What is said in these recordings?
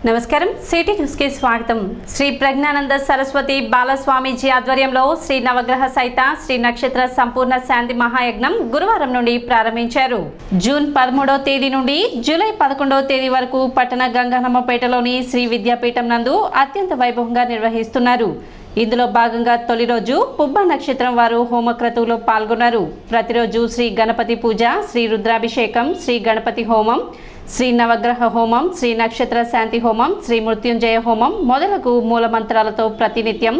నమస్కారం city news కి స్వాగతం। శ్రీ ప్రజ్ఞానంద సరస్వతి బాలస్వామీజీ ఆధ్వర్యంలో శ్రీ నవగ్రహ సహిత శ్రీ నక్షత్ర సంపూర్ణ శాంతి మహాయజ్ఞం గురువారం నుండి ప్రారంభించారు। జూన్ 13వ తేదీ నుండి జూలై 11వ తేదీ వరకు పట్టణ గంగన్నమ్మపేటలోని శ్రీ విద్యాపీఠం నందు అత్యంత వైభవంగా నిర్వహిస్తున్నారు। ఇందులో భాగంగా తొలి రోజు పుబ్బ నక్షత్రం వారు హోమక్రతువులో పాల్గొన్నారు। ప్రతిరోజు శ్రీ గణపతి పూజ, శ్రీ రుద్రాభిషేకం, శ్రీ గణపతి హోమం, శ్రీ నవగ్రహ హోమం, శ్రీ నక్షత్ర శాంతి హోమం, శ్రీ మృత్యుంజయ హోమం మొదలగు మూలమంత్రాలతో ప్రతినిత్యం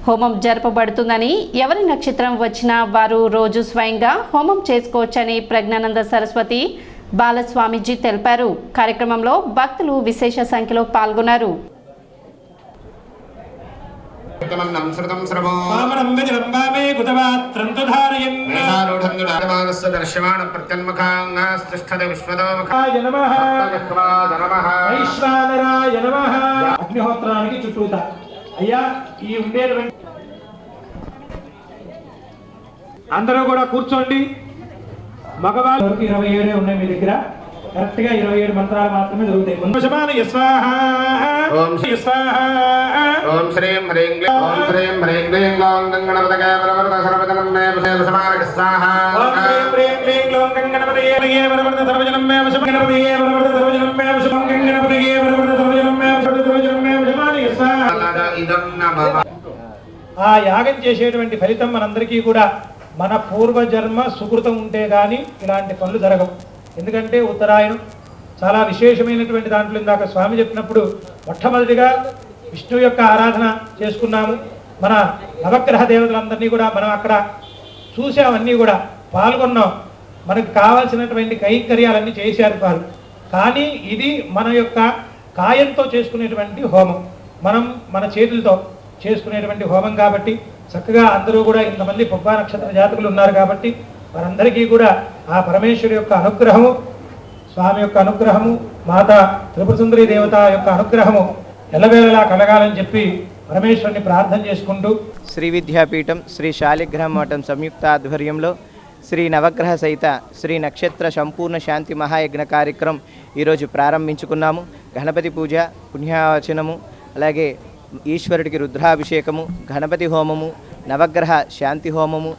హోమం జరపబడుతుందని, ఎవరి నక్షత్రం వచ్చినా వారు రోజు స్వయంగా హోమం చేసుకోవచ్చని ప్రజ్ఞానంద సరస్వతి బాలస్వామీజీ తెలిపారు। కార్యక్రమంలో భక్తులు విశేష సంఖ్యలో పాల్గొన్నారు। అగ్నిహోత్రానికి చుట్టూత అయ్యా ఈ ఉండేటువంటి అందరూ కూడా కూర్చోండి। మగవాళ్ళు 27 ఉన్నాయి మీ దగ్గర, కరెక్ట్ గా 27 మంత్రాలు మాత్రమే జరుగుతాయి। ఓం శ్రీం హ్రీం క్లీం ఓం శ్రీం హ్రీం క్లీం ఓం గంగణపతయే వరవరద సర్వజనం మే వశేషమానక స్వాహా ఓం శ్రీం హ్రీం క్లీం ఓం గంగణపతయే వరవరద సర్వజనం మే వశమగణపతయే వరవరద సర్వజనం మే వశమం గంగణపతయే వరవరద సర్వజనం మే సర్వజనం మే వశమానక స్వాహా। ఇదం నమః। ఆ యాగం చేసేటువంటి ఫలితం మనందరికీ కూడా మన పూర్వజన్మ సుకృతం ఉంటే గాని ఇలాంటి పనులు జరగవు। ఎందుకంటే ఉత్తరాయణం చాలా విశేషమైనటువంటి దాంట్లో ఇందాక స్వామి చెప్పినప్పుడు మొట్టమొదటిగా విష్ణు యొక్క ఆరాధన చేసుకున్నాము। మన నవగ్రహ దేవతలందరినీ కూడా మనం అక్కడ చూసామన్నీ కూడా పాల్గొన్నాం। మనకు కావాల్సినటువంటి కైంకర్యాలన్నీ చేశారు వారు। కానీ ఇది మన యొక్క కాయంతో చేసుకునేటువంటి హోమం, మనం మన చేతులతో చేసుకునేటువంటి హోమం కాబట్టి చక్కగా అందరూ కూడా ఇంతమంది పుబ్బా నక్షత్ర జాతకులు ఉన్నారు కాబట్టి వారందరికీ కూడా ఆ పరమేశ్వరు యొక్క అనుగ్రహము, స్వామి యొక్క అనుగ్రహము, మాత త్రిపుర సుందరి దేవత యొక్క అనుగ్రహము ఎల్లవేళలా కలగాలని చెప్పి పరమేశ్వరుని ప్రార్థన చేసుకుంటూ శ్రీ విద్యాపీఠం శ్రీ శాలిగ్రహ మఠం సంయుక్త ఆధ్వర్యంలో శ్రీ నవగ్రహ సహిత శ్రీ నక్షత్ర సంపూర్ణ శాంతి మహాయజ్ఞ కార్యక్రమం ఈరోజు ప్రారంభించుకున్నాము। గణపతి పూజ, పుణ్యావచనము, అలాగే ఈశ్వరుడికి రుద్రాభిషేకము, గణపతి హోమము, నవగ్రహ శాంతి హోమము,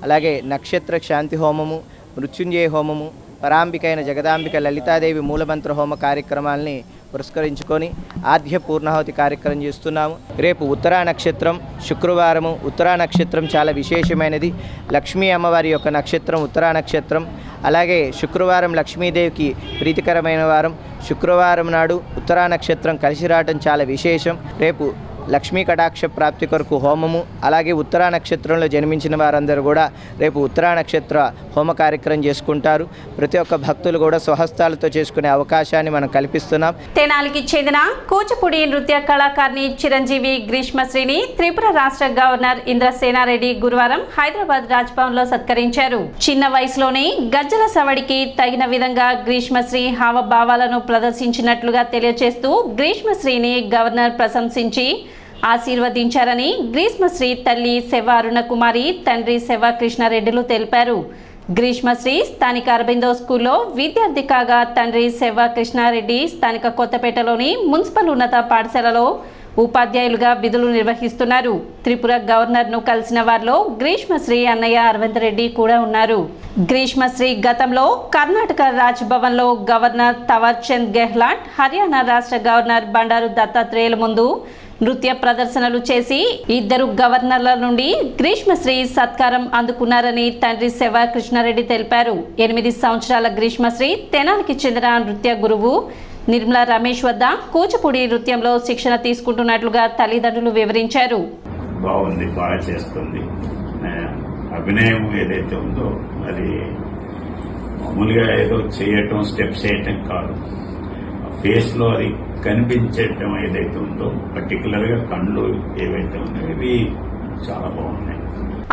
అలాగే నక్షత్ర శాంతి హోమము, మృత్యుంజయ హోమము, పరాంబికైన జగదాంబిక లలితాదేవి మూలమంత్ర హోమ కార్యక్రమాలని పురస్కరించుకొని ఆద్య పూర్ణాహుతి కార్యక్రమం చేస్తున్నాము। రేపు ఉత్తరా నక్షత్రం, శుక్రవారము। ఉత్తరా నక్షత్రం చాలా విశేషమైనది, లక్ష్మీ అమ్మవారి యొక్క నక్షత్రం ఉత్తరా నక్షత్రం। అలాగే శుక్రవారం లక్ష్మీదేవికి ప్రీతికరమైన వారం। శుక్రవారం నాడు ఉత్తరా నక్షత్రం కలిసి రావడం చాలా విశేషం। రేపు లక్ష్మీ కటాక్ష ప్రాప్తి కొరకు హోమము, అలాగే ఉత్తరా నక్షత్రంలో జన్మించిన వారందరూ కూడా రేపు ఉత్తరా నక్షత్ర హోమ కార్యక్రమం చేసుకుంటారు। ప్రతి ఒక్క భక్తులు కూడా స్వహస్తాలతో చేసుకునే అవకాశాన్ని మనం కల్పిస్తున్నాం। తెనాలికి చెందిన కూచిపూడి నృత్య కళాకారిణి చిరంజీవి గ్రీష్మశ్రీని త్రిపుర రాష్ట్ర గవర్నర్ ఇంద్రసేనారెడ్డి గురువారం హైదరాబాద్ రాజ్భవన్ లో సత్కరించారు। చిన్న వయసులోనే గజ్జల సవడికి తగిన విధంగా గ్రీష్మశ్రీ హావభావాలను ప్రదర్శించినట్లుగా తెలియజేస్తూ గ్రీష్మశ్రీని గవర్నర్ ప్రశంసించి ఆశీర్వదించారని గ్రీష్మశ్రీ తల్లి శవ అరుణకుమారి, తండ్రి శవ కృష్ణారెడ్డిలు తెలిపారు। గ్రీష్మశ్రీ స్థానిక అరబిందో స్కూల్లో విద్యార్థి కాగా తండ్రి శవ కృష్ణారెడ్డి స్థానిక కొత్తపేటలోని మున్సిపల్ ఉన్నత పాఠశాలలో ఉపాధ్యాయులుగా విధులు నిర్వహిస్తున్నారు। త్రిపుర గవర్నర్ను కలిసిన వారిలో గ్రీష్మశ్రీ అన్నయ్య అరవింద్ రెడ్డి కూడా ఉన్నారు। గ్రీష్మశ్రీ గతంలో కర్ణాటక రాజ్ భవన్లో గవర్నర్ తవర్ చంద్ గెహ్లాట్, హర్యానా రాష్ట్ర గవర్నర్ బండారు దత్తాత్రేయుల ముందు నృత్య ప్రదర్శనలు చేసి ఇద్దరు గవర్నర్ల నుండి గ్రీష్మశ్రీ సత్కారం అందుకున్నారని తండ్రి శవ కృష్ణారెడ్డి తెలిపారు। 8 సంవత్సరాల గ్రీష్మశ్రీ తెనాలికి చెందిన నృత్య గురువు నిర్మల రమేష్ వద్ద కూచిపూడి నృత్యంలో శిక్షణ తీసుకుంటున్నట్లుగా తల్లిదండ్రులు వివరించారు। బాగుంది, బాగా చేస్తుంది। అభినయం ఏదైతే ఉందో అది మామూలుగా ఏదో చేయటం, స్టెప్స్ వేయటం కాదు, ఫేస్ లో అది కనిపించటం ఏదైతే ఉందో, పర్టికులర్ గా కళ్ళు ఏవైతే ఉన్నాయో ఇవి చాలా బాగున్నాయి।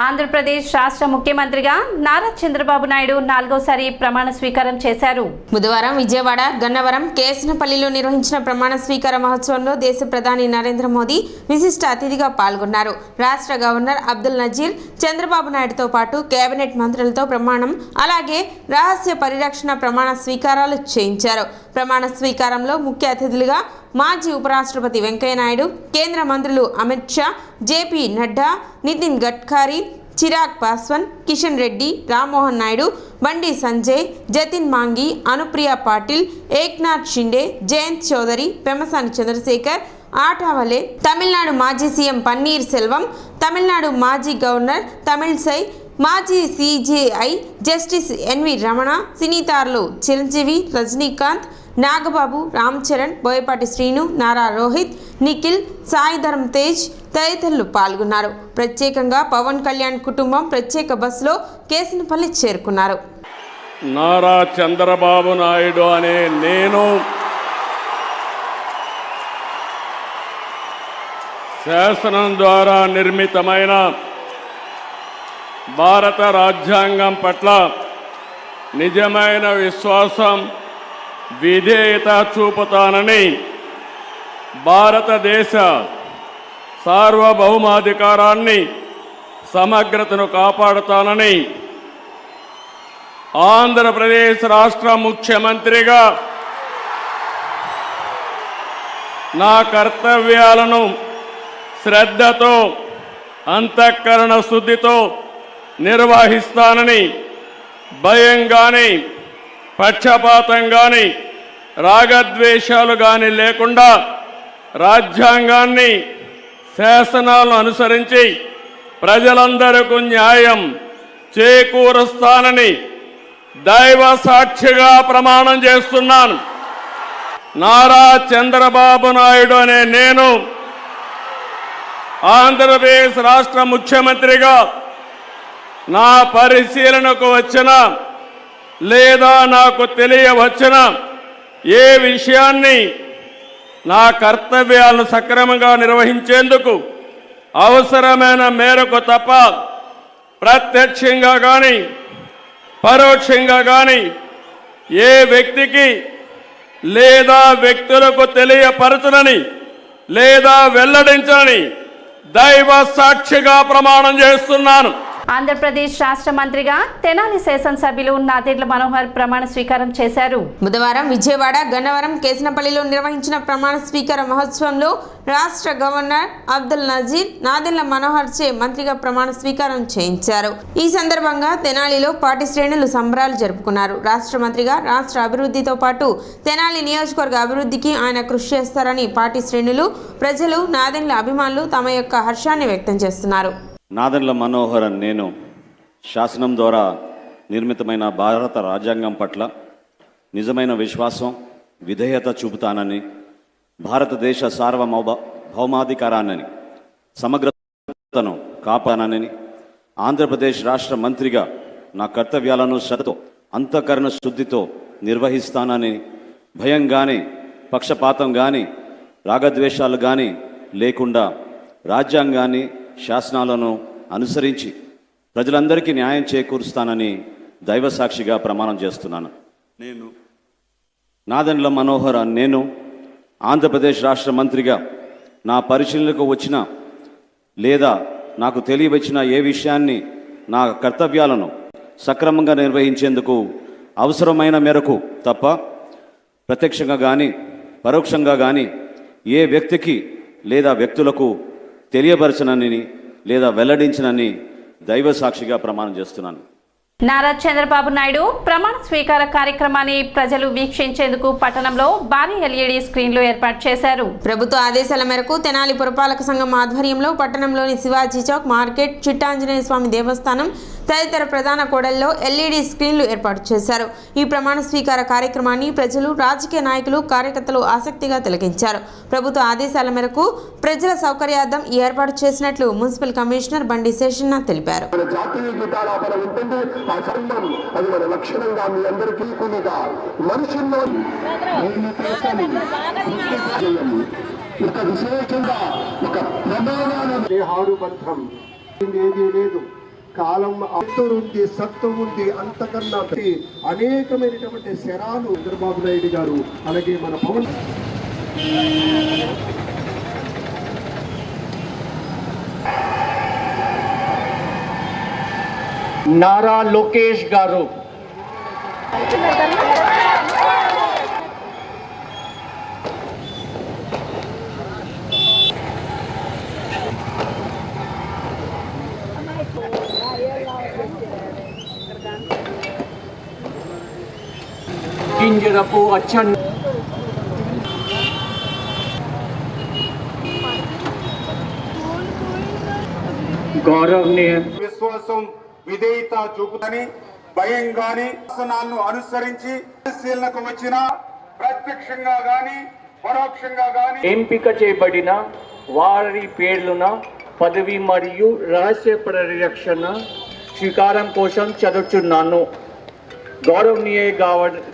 ఆంధ్రప్రదేశ్ రాష్ట్ర ముఖ్యమంత్రిగా నారా చంద్రబాబు నాయుడు 4వసారి ప్రమాణ స్వీకారం చేశారు। బుధవారం విజయవాడ, గన్నవరం, కేసనపల్లిలో నిర్వహించిన ప్రమాణ స్వీకార మహోత్సవంలో దేశ ప్రధాని నరేంద్ర మోదీ విశిష్ట అతిథిగా పాల్గొన్నారు। రాష్ట్ర గవర్నర్ అబ్దుల్ నజీర్ చంద్రబాబు నాయుడుతో పాటు కేబినెట్ మంత్రులతో ప్రమాణం, అలాగే రహస్య పరిరక్షణ ప్రమాణ స్వీకారాలు చేయించారు। ప్రమాణ స్వీకారంలో ముఖ్య అతిథులుగా మాజీ ఉపరాష్ట్రపతి వెంకయ్యనాయుడు, కేంద్ర మంత్రులు అమిత్ షా, జేపీ నడ్డా, నితిన్ గడ్కరీ, చిరాగ్ పాస్వాన్, కిషన్ రెడ్డి, రామ్మోహన్ నాయుడు, బండి సంజయ్, జతిన్ మాంగి, అనుప్రియ పాటిల్, ఏక్నాథ్ షిండే, జయంత్ చౌదరి, పెమ్మసాని చంద్రశేఖర్, ఆటావలే, తమిళనాడు మాజీ సీఎం పన్నీర్ సెల్వం, తమిళనాడు మాజీ గవర్నర్ తమిళసై, మాజీ సిజేఐ జస్టిస్ ఎన్వి రమణ, సినీతారులు చిరంజీవి, రజనీకాంత్, నాగబాబు, రామ్ చరణ్, బోయపాటి శ్రీను, నారా రోహిత్, నిఖిల్, సాయిధరం తేజ్ తదితరులు పాల్గొన్నారు. ప్రత్యేకంగా పవన్ కళ్యాణ్ కుటుంబం ప్రత్యేక బస్సులో కేసినపల్లి చేరుకున్నారు. నారా చంద్రబాబు నాయుడు అనే నేను శాసనం ద్వారా నిర్మితమైన భారత రాజ్యాంగం పట్ల నిజమైన విశ్వాసం, విధేయత చూపుతానని, భారతదేశ సార్వభౌమాధికారాన్ని, సమగ్రతను కాపాడుతానని, ఆంధ్రప్రదేశ్ రాష్ట్ర ముఖ్యమంత్రిగా నా కర్తవ్యాలను శ్రద్ధతో, అంతఃకరణ శుద్ధితో నిర్వహిస్తానని, భయం కానీ, పక్షపాతం కానీ, రాగద్వేషాలు కానీ లేకుండా రాజ్యాంగాన్ని, శాసనాలను అనుసరించి ప్రజలందరికీ న్యాయం చేకూరుస్తానని దైవ సాక్షిగా ప్రమాణం చేస్తున్నాను. నారా చంద్రబాబు నాయుడు అనే నేను ఆంధ్రప్రదేశ్ రాష్ట్ర ముఖ్యమంత్రిగా నా పరిశీలనకు వచ్చిన లేదా నాకు తెలియవచ్చిన ఏ విషయాన్ని నా కర్తవ్యాలను సక్రమంగా నిర్వహించేందుకు అవసరమైన మేరకు తప్ప ప్రత్యక్షంగా కానీ పరోక్షంగా కానీ ఏ వ్యక్తికి లేదా వ్యక్తులకు తెలియపరచనని లేదా వెల్లడించని దైవ సాక్షిగా ప్రమాణం చేస్తున్నాను. ఆంధ్రప్రదేశ్ రాష్ట్ర మంత్రిగా తెనాలి శాసనసభ్యులు నాదెండ్ల మనోహర్ ప్రమాణ స్వీకారం చేశారు. బుధవారం విజయవాడ, గన్నవరం, కేసినపల్లిలో నిర్వహించిన ప్రమాణ స్వీకార మహోత్సవంలో రాష్ట్ర గవర్నర్ అబ్దుల్ నజీర్ నాదెండ్ల మనోహర్ చే మంత్రిగా ప్రమాణ స్వీకారం చేయించారు. ఈ సందర్భంగా తెనాలిలో పార్టీ శ్రేణులు సంబరాలు జరుపుకున్నారు. రాష్ట్ర మంత్రిగా రాష్ట్ర అభివృద్ధితో పాటు తెనాలి నియోజకవర్గ అభివృద్ధికి ఆయన కృషి చేస్తారని పార్టీ శ్రేణులు, ప్రజలు, నాదెండ్ల అభిమానులు తమ యొక్క హర్షాన్ని వ్యక్తం చేస్తున్నారు. నాదెండ్ల మనోహర్ నేను శాసనం ద్వారా నిర్మితమైన భారత రాజ్యాంగం పట్ల నిజమైన విశ్వాసం, విధేయత చూపుతానని, భారతదేశ సార్వభౌమాధికారాన్ని, సమగ్రతను కాపాడనని, ఆంధ్రప్రదేశ్ రాష్ట్ర మంత్రిగా నా కర్తవ్యాలను శ్రద్ధతో, అంతఃకరణ శుద్ధితో నిర్వహిస్తానని, భయం కానీ, పక్షపాతం కానీ, రాగద్వేషాలు కానీ లేకుండా రాజ్యాంగాన్ని, శాసనాలను అనుసరించి ప్రజలందరికీ న్యాయం చేకూరుస్తానని దైవ సాక్షిగా ప్రమాణం చేస్తున్నాను. నేను నాదెండ్ల మనోహర్ నేను ఆంధ్రప్రదేశ్ రాష్ట్ర మంత్రిగా నా పరిశీలనకు వచ్చిన లేదా నాకు తెలియవచ్చిన ఏ విషయాన్ని నా కర్తవ్యాలను సక్రమంగా నిర్వహించేందుకు అవసరమైన మేరకు తప్ప ప్రత్యక్షంగా కానీ పరోక్షంగా కానీ ఏ వ్యక్తికి లేదా వ్యక్తులకు తెలియపరచనని లేదా వెల్లడించనని దైవ సాక్షిగా ప్రమాణం చేస్తున్నాను. నారా చంద్రబాబు నాయుడు ప్రమాణ స్వీకార కార్యక్రమాన్ని ప్రజలు వీక్షించేందుకు పట్టణంలో భారీ ఎల్ఈడి స్క్రీన్లు ఏర్పాటు చేశారు. ప్రభుత్వ ఆదేశాల మేరకు తెనాలి పురపాలక సంఘం ఆధ్వర్యంలో పట్టణంలోని శివాజీ చౌక్ మార్కెట్, చిట్టాంజనేయ స్వామి దేవస్థానం తదితర ప్రధాన కూడళ్లలో ఎల్ఈడి స్క్రీన్లు ఏర్పాటు చేశారు. ఈ ప్రమాణ స్వీకార కార్యక్రమాన్ని ప్రజలు, రాజకీయ నాయకులు, కార్యకర్తలు ఆసక్తిగా తిలకించారు. ప్రభుత్వ ఆదేశాల మేరకు ప్రజల సౌకర్యార్థం ఈ ఏర్పాటు చేసినట్లు మున్సిపల్ కమిషనర్ బండి శేషన్న తెలిపారు. కాలం ఉంది, సత్వం ఉంది, అంతకన్నా అనేకమైనటువంటి శరాలు చంద్రబాబు నాయుడు గారు, అలాగే మన పవన్ నారా లోకేష్ గారు, కింజరపు అచ్చన్ గౌరవనీయ విశ్వాసం విధేయత చూపుతని భయంగాని శాసనాలను అనుసరించి పరిశీలనకు వచ్చిన ప్రత్యక్షంగా గాని పరోక్షంగా గాని ఎంపిక చేయబడిన వారి పేర్లున పదవి మరియు రహస్య పరిరక్షణ స్వీకారం కోసం చదువుతున్నాను. గౌరవనీయ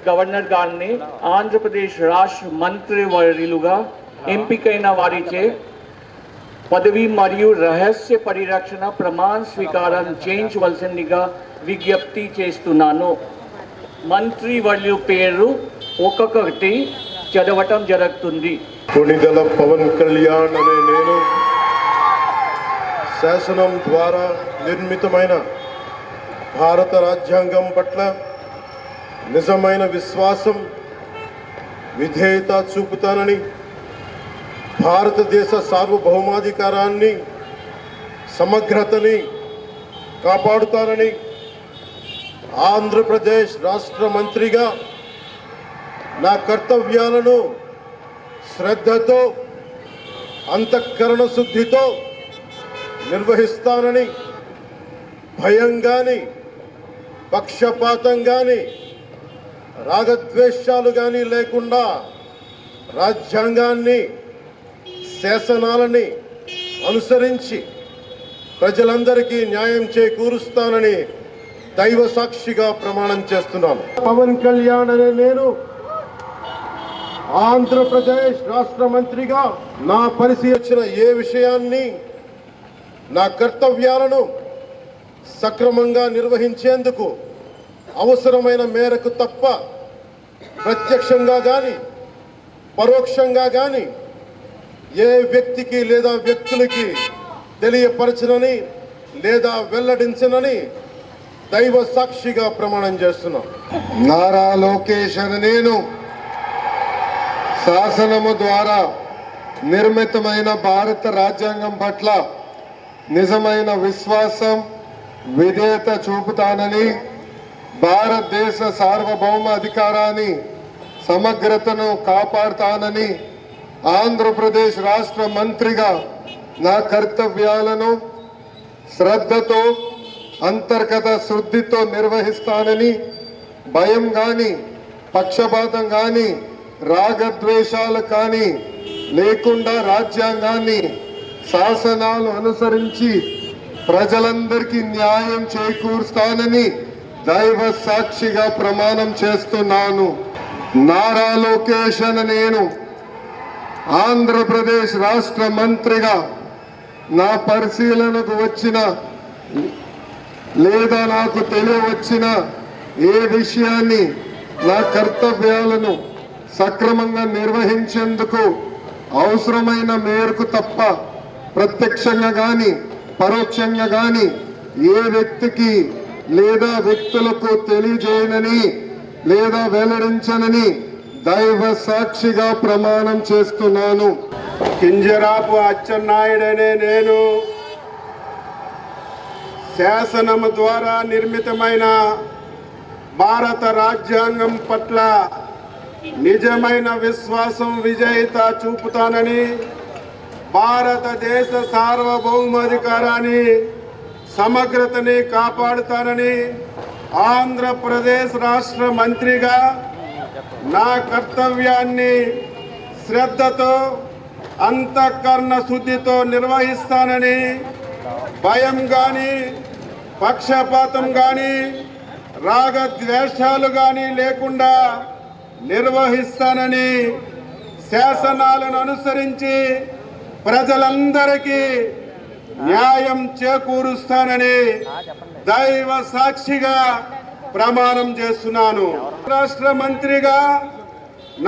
గవర్నర్ గారిని ఆంధ్రప్రదేశ్ రాష్ట్ర మంత్రివర్యులుగా ఎంపికైన వారిచే పదవి మరియు రహస్య పరిరక్షణ ప్రమాణ స్వీకారం చేయించవలసిందిగా విజ్ఞప్తి చేస్తున్నాను. మంత్రివర్యుల పేరు ఒక్కొక్కటి చదవటం జరుగుతుంది. కొణిదెల పవన్ కళ్యాణ్ అనే నేను శాసనం ద్వారా నిర్మితమైన భారత రాజ్యాంగం పట్ల నిజమైన విశ్వాసం విధేయత చూపుతానని, భారతదేశ సార్వభౌమాధికారాన్ని సమగ్రతని కాపాడుతానని, ఆంధ్రప్రదేశ్ రాష్ట్ర మంత్రిగా నా కర్తవ్యాలను శ్రద్ధతో అంతఃకరణ శుద్ధితో నిర్వహిస్తానని, భయం కానీ పక్షపాతం కానీ రాగద్వేషాలు కానీ లేకుండా రాజ్యాంగాన్ని శాసనాలని అనుసరించి ప్రజలందరికీ న్యాయం చేకూరుస్తానని దైవ సాక్షిగా ప్రమాణం చేస్తున్నాను. పవన్ కళ్యాణ్ అనే నేను ఆంధ్రప్రదేశ్ రాష్ట్ర మంత్రిగా నా పరిశీలించిన ఏ విషయాన్ని, నా కర్తవ్యాలను సక్రమంగా నిర్వహించేందుకు అవసరమైన మేరకు తప్ప ప్రత్యక్షంగా కానీ పరోక్షంగా కానీ ఏ వ్యక్తికి లేదా వ్యక్తులకి తెలియపరచనని లేదా వెల్లడించనని దైవ సాక్షిగా ప్రమాణం చేస్తున్నాను. నారా లోకేష్ అని నేను శాసనము ద్వారా నిర్మితమైన భారత రాజ్యాంగం పట్ల నిజమైన విశ్వాసం విధేయత చూపుతానని, భారతదేశ సార్వభౌమ అధికారాన్ని సమగ్రతను కాపాడుతానని, ఆంధ్రప్రదేశ్ రాష్ట్ర మంత్రిగా నా కర్తవ్యాలను శ్రద్ధతో అంతర్గత శుద్ధితో నిర్వహిస్తానని, భయం కానీ పక్షపాతం కానీ రాగద్వేషాలు కానీ లేకుండా రాజ్యాంగాన్ని శాసనాలు అనుసరించి ప్రజలందరికీ న్యాయం చేకూరుస్తానని దైవ సాక్షిగా ప్రమాణం చేస్తున్నాను. నారా లోకేష్ అని నేను ఆంధ్రప్రదేశ్ రాష్ట్ర మంత్రిగా నా పరిశీలనకు వచ్చిన లేదా నాకు తెలియవచ్చిన ఏ విషయాన్ని నా కర్తవ్యాలను సక్రమంగా నిర్వహించేందుకు అవసరమైన మేరకు తప్ప ప్రత్యక్షంగా కానీ పరోక్షంగా కానీ ఏ వ్యక్తికి లేదా వ్యక్తులకు తెలియజేయనని లేదా వెల్లడించనని దైవ సాక్షిగా ప్రమాణం చేస్తున్నాను. కింజరాపు అచ్చెన్నాయుడనే నేను శాసనము ద్వారా నిర్మితమైన భారత రాజ్యాంగం పట్ల నిజమైన విశ్వాసం విజేత చూపుతానని, భారతదేశ సార్వభౌమాధికారాన్ని సమగ్రతని కాపాడుతానని, ఆంధ్రప్రదేశ్ రాష్ట్ర మంత్రిగా నా కర్తవ్యాన్ని శ్రద్ధతో అంతఃకరణ శుద్ధితో నిర్వహిస్తానని, భయం కానీ పక్షపాతం కానీ రాగద్వేషాలు కానీ లేకుండా నిర్వహిస్తానని, శాసనాలను అనుసరించి ప్రజలందరికీ న్యాయం చేకూరుస్తానని దైవ సాక్షిగా ప్రమాణం చేస్తున్నాను. రాష్ట్ర మంత్రిగా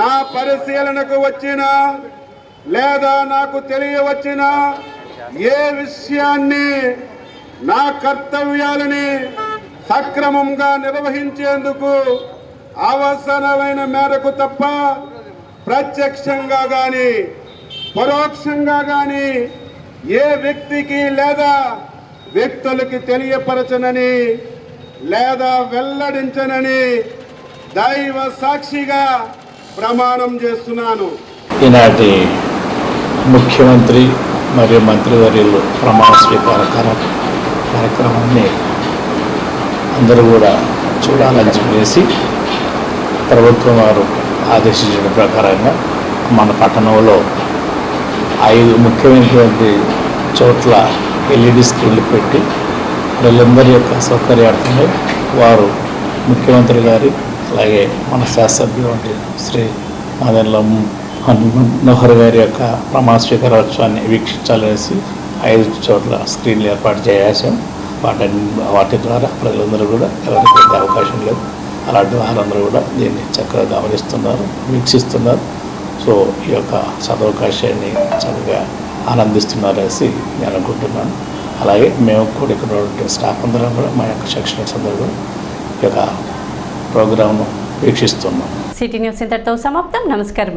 నా పరిశీలనకు వచ్చిన లేదా నాకు తెలియవచ్చిన ఏ విషయాన్ని, నా కర్తవ్యాలని సక్రమంగా నిర్వహించేందుకు అవసరమైన మేరకు తప్ప ప్రత్యక్షంగా కానీ పరోక్షంగా కానీ ఏ వ్యక్తికి లేదా వ్యక్తులకి తెలియపరచనని లేదా వెల్లడించనని దైవ సాక్షిగా ప్రమాణం చేస్తున్నాను. ఈనాటి ముఖ్యమంత్రి మరియు మంత్రివర్యులు ప్రమాణ స్వీకార కార్యక్రమాన్ని అందరూ కూడా చూడాలని చెప్పేసి ప్రభుత్వం వారు ఆదేశించిన ప్రకారంగా మన పట్టణంలో 5 ముఖ్యమైనటువంటి చోట్ల ఎల్ఈడి స్క్రీన్లు పెట్టి ప్రజలందరి యొక్క సౌకర్యార్థంగా వారు ముఖ్యమంత్రి గారి అలాగే మన శాసనసభ్యులు శ్రీ నాదెండ్ల మనోహర్ గారి యొక్క ప్రమాణ స్వీకారోత్సవాన్ని వీక్షించాలనేసి 5 చోట్ల స్క్రీన్లు ఏర్పాటు చేయాల్సాం. వాటి ద్వారా ప్రజలందరూ కూడా ఎవరికి అవకాశం లేదు, అలాంటి వారందరూ కూడా దీన్ని చక్కగా గమనిస్తున్నారు, వీక్షిస్తున్నారు. సో ఈ యొక్క సదవకాశాన్ని చక్కగా ఆనందిస్తున్నారనేసి నేను అనుకుంటున్నాను. అలాగే మేము కూడా ఇక్కడ ఉన్నటువంటి స్టాఫ్ అందరం కూడా మా యొక్క సెక్షన్స్ అందరూ కూడా ఈ యొక్క ప్రోగ్రామ్ను వీక్షిస్తున్నాం. సిటీ న్యూస్ ఇంతటితో సమాప్తం. నమస్కారం.